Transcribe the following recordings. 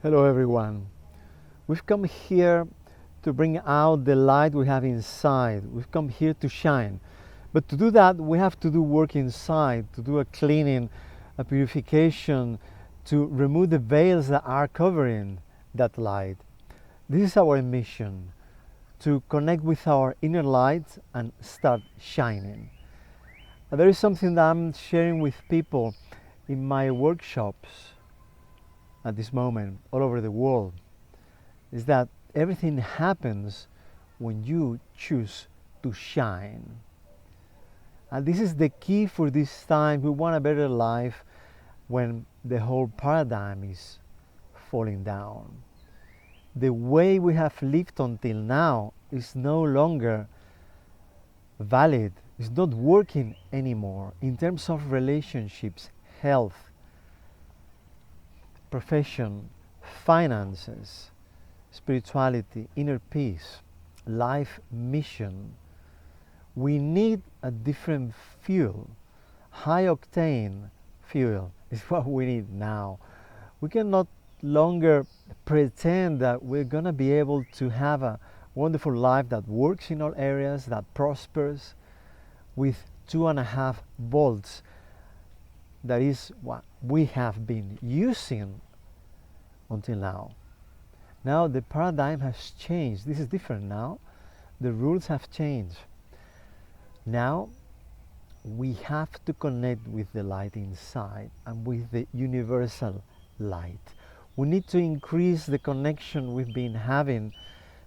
Hello everyone. We've come here to bring out the light we have inside. We've come here to shine. But to do that, we have to do work inside, to do a cleaning, a purification, to remove the veils that are covering that light. This is our mission, to connect with our inner light and start shining. There is something that I'm sharing with people in my workshops at this moment all over the world, is that everything happens when you choose to shine. And this is the key for this time. We want a better life when the whole paradigm is falling down. The way we have lived until now is no longer valid, it's not working anymore in terms of relationships, health, profession, finances, spirituality, inner peace, life mission. We need a different fuel. High octane fuel is what we need now. We cannot longer pretend that we're going to be able to have a wonderful life that works in all areas, that prospers with 2.5 volts. That is what we have been using until now. Now the paradigm has changed. This is different now. The rules have changed. Now we have to connect with the light inside and with the universal light. We need to increase the connection we've been having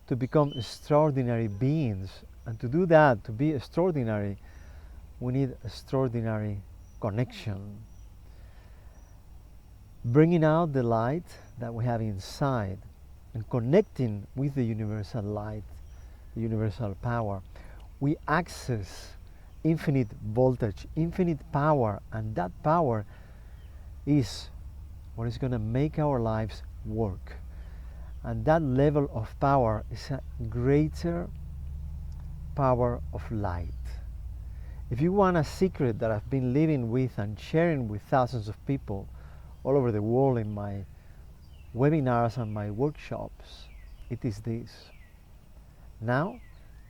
to become extraordinary beings. And to do that, to be extraordinary, we need extraordinary connection. Bringing out the light that we have inside and connecting with the universal light, the universal power, we access infinite voltage, infinite power, and that power is what is going to make our lives work. And that level of power is a greater power of light. If you want a secret that I've been living with and sharing with thousands of people all over the world in my webinars and my workshops, it is this. Now,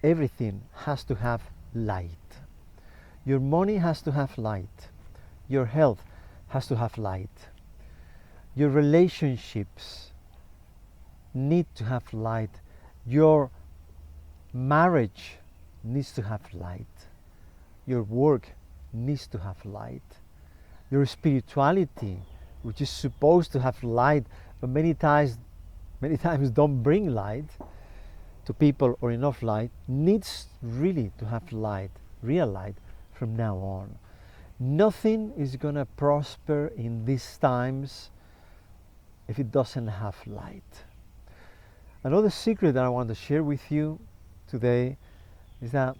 everything has to have light. Your money has to have light. Your health has to have light. Your relationships need to have light. Your marriage needs to have light. Your work needs to have light. Your spirituality, which is supposed to have light, but many times don't bring light to people or enough light, needs really to have light, real light, from now on. Nothing is going to prosper in these times if it doesn't have light. Another secret that I want to share with you today is that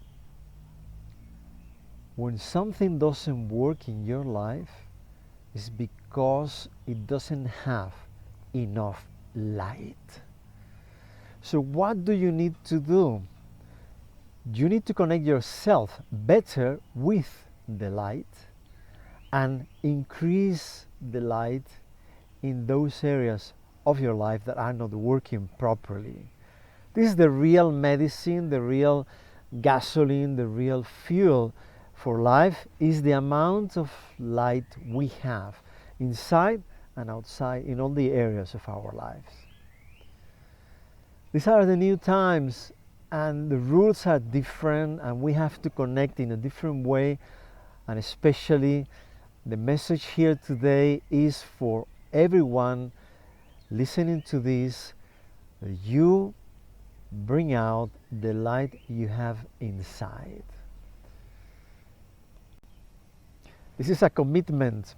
when something doesn't work in your life, it's because it doesn't have enough light. So what do you need to do? You need to connect yourself better with the light and increase the light in those areas of your life that are not working properly. This is the real medicine, the real gasoline, the real fuel for life, is the amount of light we have inside and outside in all the areas of our lives. These are the new times and the rules are different and we have to connect in a different way, and especially the message here today is for everyone listening to this. You bring out the light you have inside. This is a commitment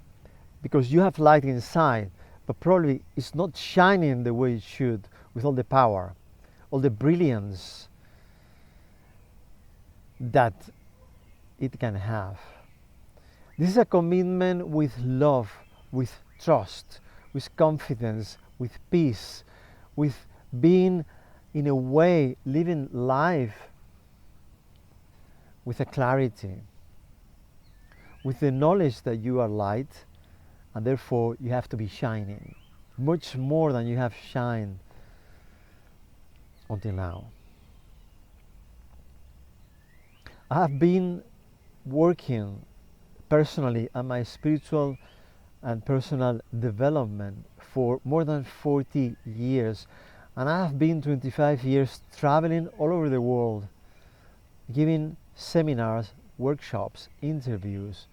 because you have light inside, but probably it's not shining the way it should with all the power, all the brilliance that it can have. This is a commitment with love, with trust, with confidence, with peace, with being, in a way, living life with a clarity, with the knowledge that you are light and therefore you have to be shining. much more than you have shined until now. I have been working personally on my spiritual and personal development for more than 40 years, and I have been 25 years traveling all over the world, giving seminars, workshops, interviews,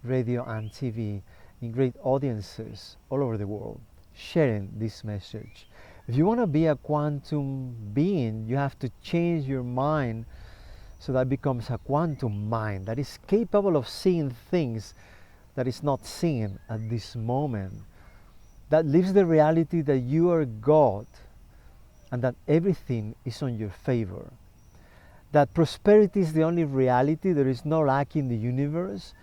radio and TV in great audiences all over the world, sharing this message. If you want to be a quantum being, you have to change your mind so that becomes a quantum mind that is capable of seeing things that is not seen at this moment, that lives the reality that you are God and that everything is on your favor, that prosperity is the only reality, there is no lack in the universe,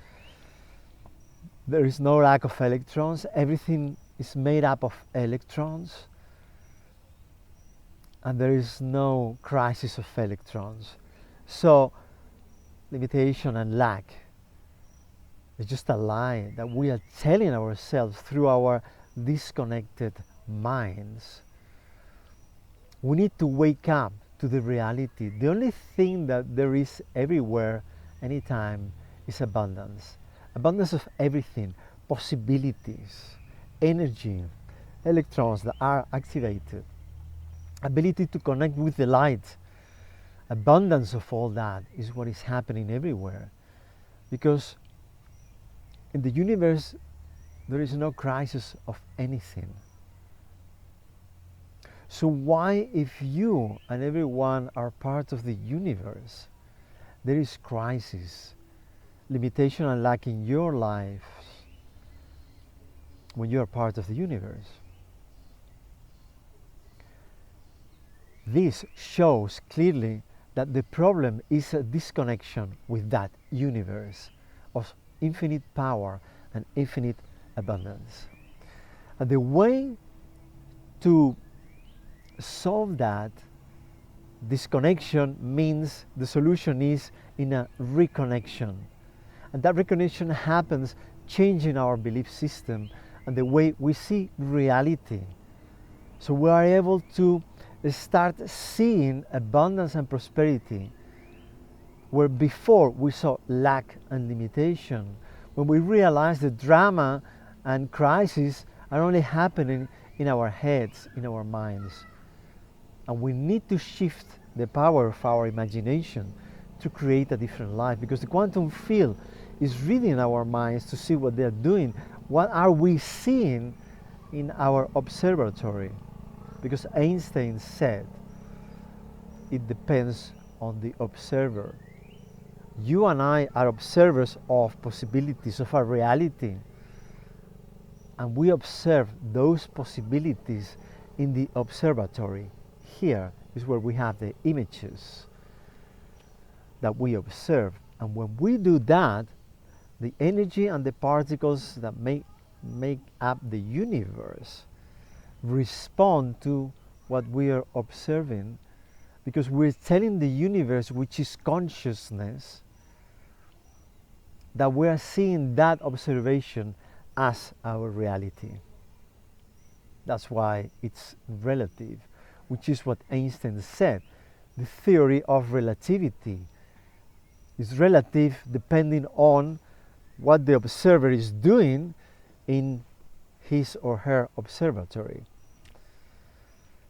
there is no lack of electrons, everything is made up of electrons, and there is no crisis of electrons. So limitation and lack is just a lie that we are telling ourselves through our disconnected minds. We need to wake up to the reality. The only thing that there is everywhere, anytime, is abundance. Abundance of everything, possibilities, energy, electrons that are activated, ability to connect with the light. Abundance of all that is what is happening everywhere, because in the universe there is no crisis of anything. So why, if you and everyone are part of the universe, there is crisis, limitation and lack in your life when you are part of the universe? This shows clearly that the problem is a disconnection with that universe of infinite power and infinite abundance. And the way to solve that disconnection means the solution is in a reconnection. And that reconnection happens changing our belief system and the way we see reality. So we are able to start seeing abundance and prosperity where before we saw lack and limitation. When we realize the drama and crisis are only happening in our heads, in our minds. And we need to shift the power of our imagination to create a different life, because the quantum field is reading our minds to see what they're doing. What are we seeing in our observatory? Because Einstein said it depends on the observer. You and I are observers of possibilities of our reality, and we observe those possibilities in the observatory. Here is where we have the images that we observe, and when we do that, the energy and the particles that make up the universe respond to what we are observing, because we're telling the universe, which is consciousness, that we are seeing that observation as our reality. That's why it's relative, which is what Einstein said. The theory of relativity is relative depending on what the observer is doing in his or her observatory.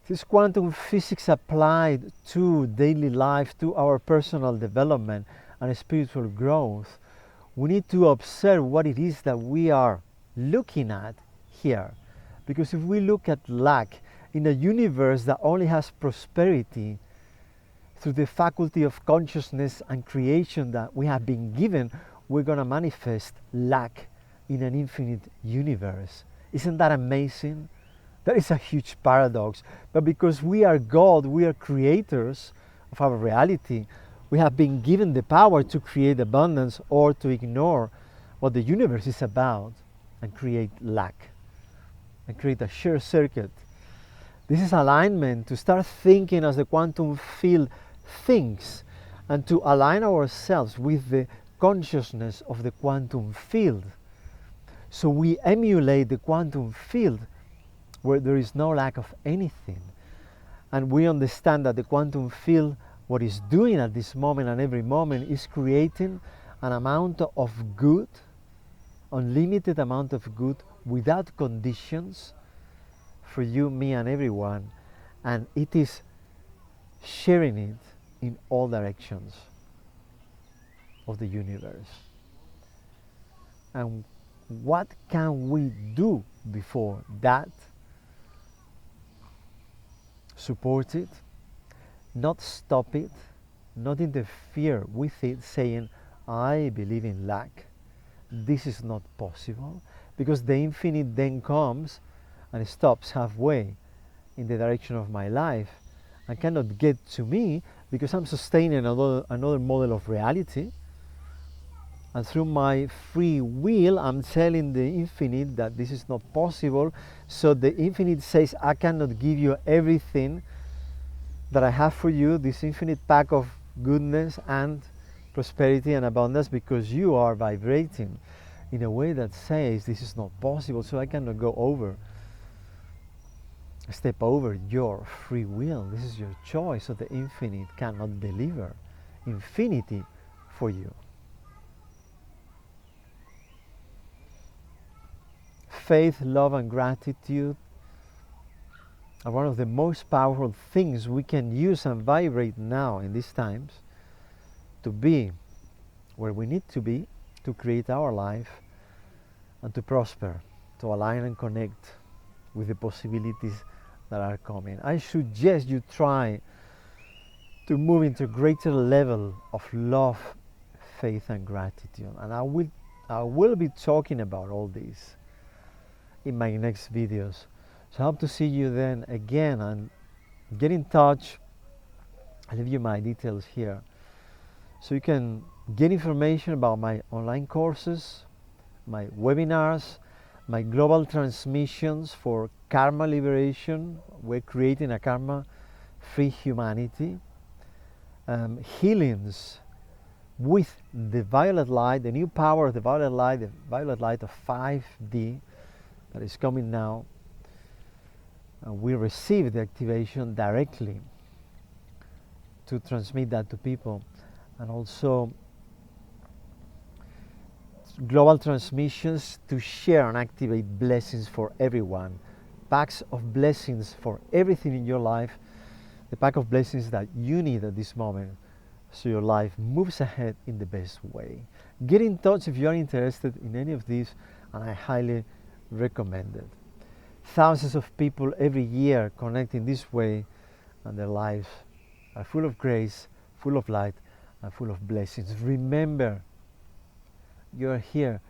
This quantum physics applied to daily life, to our personal development and spiritual growth. We need to observe what it is that we are looking at here. Because if we look at lack in a universe that only has prosperity, through the faculty of consciousness and creation that we have been given, we're going to manifest lack in an infinite universe. Isn't that amazing? That is a huge paradox. But because we are God, we are creators of our reality, we have been given the power to create abundance or to ignore what the universe is about and create lack and create a short circuit. This is alignment, to start thinking as the quantum field thinks, and to align ourselves with the consciousness of the quantum field. So we emulate the quantum field where there is no lack of anything. And we understand that the quantum field, what it's doing at this moment and every moment, is creating an amount of good, unlimited amount of good, without conditions, for you, me, and everyone. And it is sharing it in all directions of the universe. And what can we do before that? Support it, not stop it, not interfere with it, saying, I believe in lack, this is not possible, because the infinite then comes and stops halfway in the direction of my life and cannot get to me, because I'm sustaining another model of reality. And through my free will, I'm telling the infinite that this is not possible. So the infinite says, I cannot give you everything that I have for you, this infinite pack of goodness and prosperity and abundance, because you are vibrating in a way that says this is not possible. So I cannot step over your free will. This is your choice. So the infinite cannot deliver infinity for you. Faith, love, and gratitude are one of the most powerful things we can use and vibrate now in these times to be where we need to be, to create our life and to prosper, to align and connect with the possibilities that are coming. I suggest you try to move into a greater level of love, faith, and gratitude. And I will be talking about all this in my next videos. So I hope to see you then again, and get in touch. I'll leave you my details here so you can get information about my online courses, my webinars, my global transmissions for karma liberation. We're creating a karma free humanity, healings with the violet light, the new power of the violet light of 5D that is coming now. We receive the activation directly to transmit that to people, and also global transmissions to share and activate blessings for everyone, packs of blessings for everything in your life, the pack of blessings that you need at this moment so your life moves ahead in the best way. Get in touch if you are interested in any of these, and I highly recommend it. Thousands of people every year connect in this way, and their lives are full of grace, full of light, and full of blessings. Remember, you are here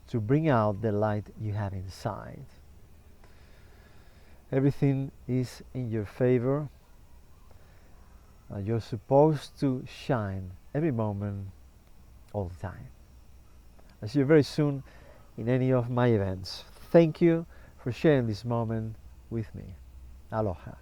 to bring out the light you have inside. Everything is in your favor, and you're supposed to shine every moment, all the time. I'll see you very soon in any of my events. Thank you for sharing this moment with me. Aloha.